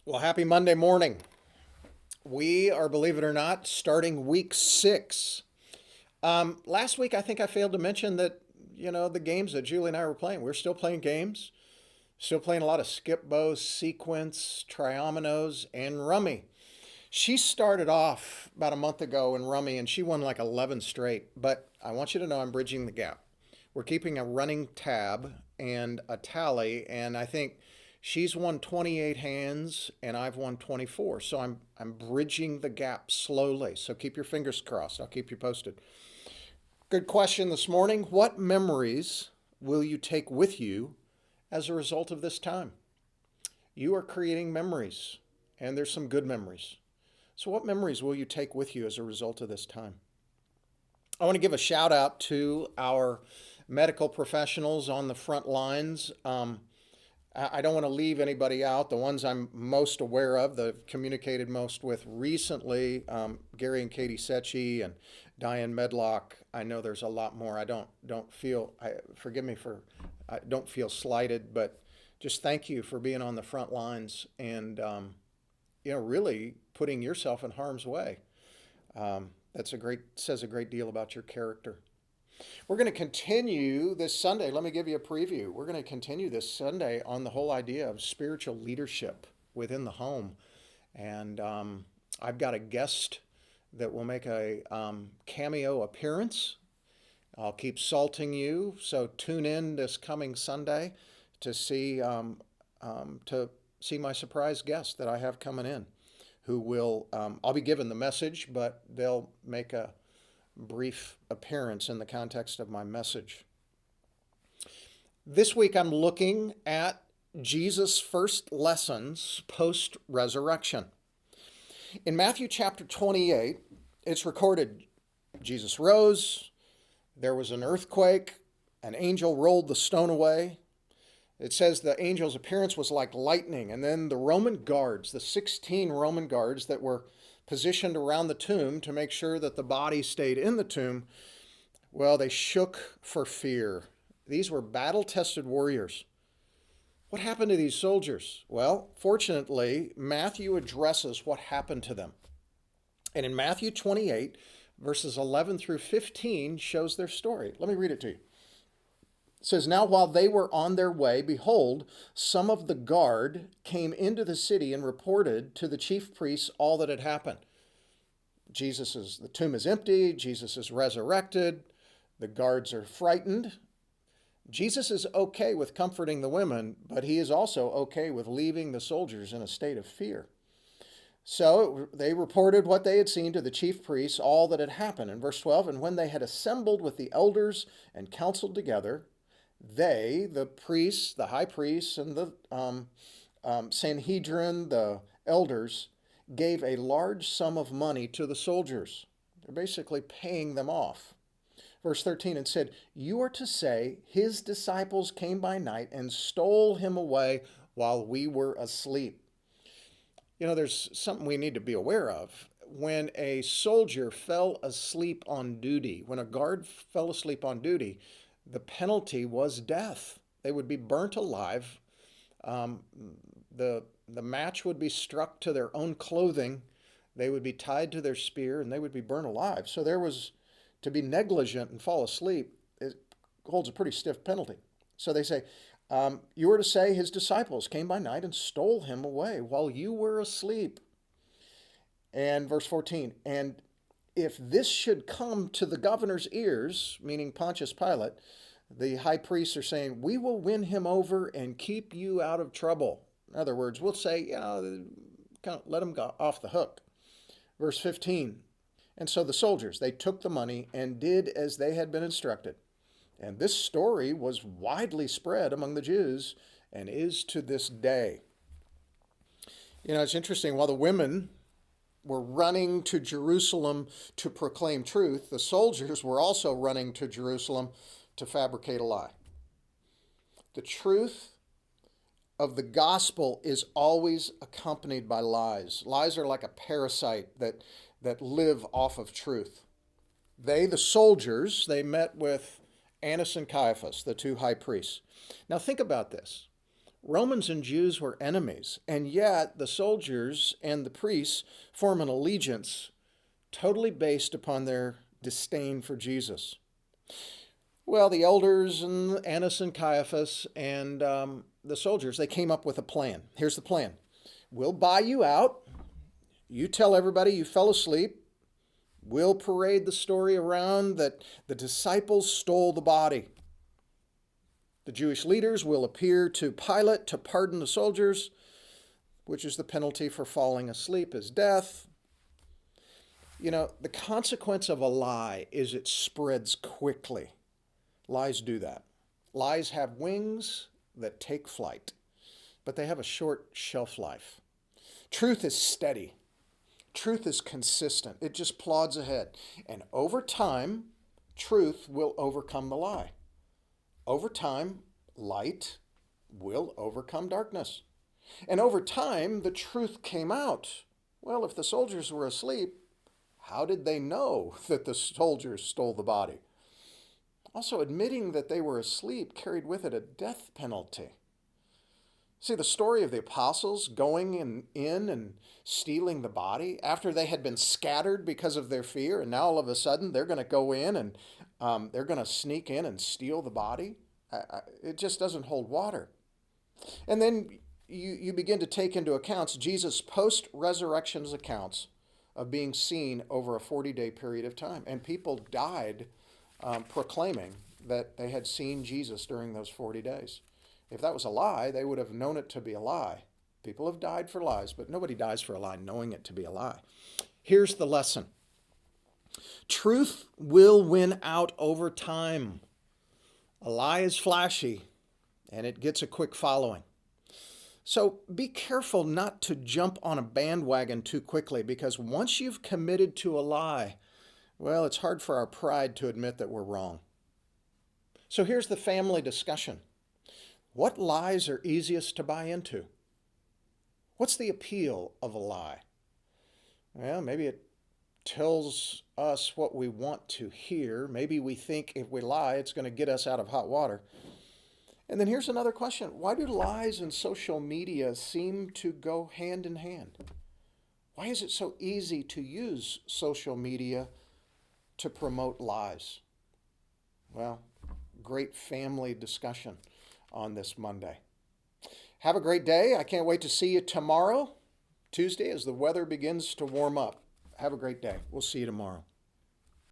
Well, happy Monday morning. We are, believe it or not, starting week 6. Last week, I think I failed to mention that, the games that Julie and I were playing. We're still playing games, still playing a lot of skip bow, sequence, triominoes, and rummy. She started off about a month ago in rummy and she won like 11 straight. But I want you to know I'm bridging the gap. We're keeping a running tab and a tally, and I think she's won 28 hands and I've won 24. So I'm bridging the gap slowly. So keep your fingers crossed. I'll keep you posted. Good question this morning. What memories will you take with you as a result of this time? You are creating memories, and there's some good memories. So what memories will you take with you as a result of this time? I want to give a shout out to our medical professionals on the front lines. I don't want to leave anybody out. The ones I'm most aware of, that I've communicated most with recently, Gary and Katie Secchi and Diane Medlock. I know there's a lot more. I don't feel. Forgive me for. I don't feel slighted, but just thank you for being on the front lines and really putting yourself in harm's way. Says a great deal about your character. We're going to continue this Sunday. Let me give you a preview. We're going to continue this Sunday on the whole idea of spiritual leadership within the home. And I've got a guest that will make a cameo appearance. I'll keep salting you, so tune in this coming Sunday to see my surprise guest that I have coming in, who will, I'll be given the message, but they'll make a brief appearance in the context of my message. This week I'm looking at Jesus' first lessons post-resurrection. In Matthew chapter 28, it's recorded, Jesus rose, there was an earthquake, an angel rolled the stone away. It says the angel's appearance was like lightning, and then the Roman guards, the 16 Roman guards that were positioned around the tomb to make sure that the body stayed in the tomb, well, they shook for fear. These were battle-tested warriors. What happened to these soldiers? Well, fortunately, Matthew addresses what happened to them. And in Matthew 28, verses 11 through 15 shows their story. Let me read it to you. It says, "Now while they were on their way, behold, some of the guard came into the city and reported to the chief priests all that had happened." The tomb is empty, Jesus is resurrected, the guards are frightened. Jesus is okay with comforting the women, but he is also okay with leaving the soldiers in a state of fear. So they reported what they had seen to the chief priests, all that had happened. In verse 12, "And when they had assembled with the elders and counseled together, they, the priests, the high priests, and the Sanhedrin, the elders, gave a large sum of money to the soldiers." They're basically paying them off. Verse 13, it said, "You are to say, his disciples came by night and stole him away while we were asleep." There's something we need to be aware of. When a soldier fell asleep on duty, when a guard fell asleep on duty, the penalty was death. They would be burnt alive. The match would be struck to their own clothing. They would be tied to their spear, and they would be burnt alive. So to be negligent and fall asleep, it holds a pretty stiff penalty. So they say, you were to say his disciples came by night and stole him away while you were asleep. And verse 14, "And if this should come to the governor's ears," meaning Pontius Pilate, the high priests are saying, "We will win him over and keep you out of trouble." In other words, we'll say, let him go off the hook. Verse 15, "And so the soldiers, they took the money and did as they had been instructed. And this story was widely spread among the Jews and is to this day." It's interesting. While the women were running to Jerusalem to proclaim truth, the soldiers were also running to Jerusalem to fabricate a lie. The truth of the gospel is always accompanied by lies. Lies are like a parasite that live off of truth. The soldiers, they met with Annas and Caiaphas, the two high priests. Now think about this. Romans and Jews were enemies, and yet the soldiers and the priests form an allegiance totally based upon their disdain for Jesus. Well, the elders and Annas and Caiaphas and the soldiers, they came up with a plan. Here's the plan. We'll buy you out. You tell everybody you fell asleep. We'll parade the story around that the disciples stole the body. The Jewish leaders will appear to Pilate to pardon the soldiers, which is the penalty for falling asleep is death. You know, the consequence of a lie is it spreads quickly. Lies do that. Lies have wings that take flight, but they have a short shelf life. Truth is steady. Truth is consistent. It just plods ahead. And over time, truth will overcome the lie. Over time, light will overcome darkness. And over time, the truth came out. Well, if the soldiers were asleep, how did they know that the soldiers stole the body? Also, admitting that they were asleep carried with it a death penalty. See, the story of the apostles going in and stealing the body after they had been scattered because of their fear, and now all of a sudden they're going to go in and they're going to sneak in and steal the body. It just doesn't hold water. And then you begin to take into account Jesus' post-resurrection accounts of being seen over a 40-day period of time. And people died proclaiming that they had seen Jesus during those 40 days. If that was a lie, they would have known it to be a lie. People have died for lies, but nobody dies for a lie knowing it to be a lie. Here's the lesson. Truth will win out over time. A lie is flashy, and it gets a quick following. So be careful not to jump on a bandwagon too quickly, because once you've committed to a lie, well, it's hard for our pride to admit that we're wrong. So here's the family discussion. What lies are easiest to buy into? What's the appeal of a lie? Well, maybe it tells us what we want to hear. Maybe we think if we lie, it's going to get us out of hot water. And then here's another question. Why do lies and social media seem to go hand in hand? Why is it so easy to use social media to promote lies? Well, great family discussion on this Monday. Have a great day. I can't wait to see you tomorrow, Tuesday, as the weather begins to warm up. Have a great day. We'll see you tomorrow.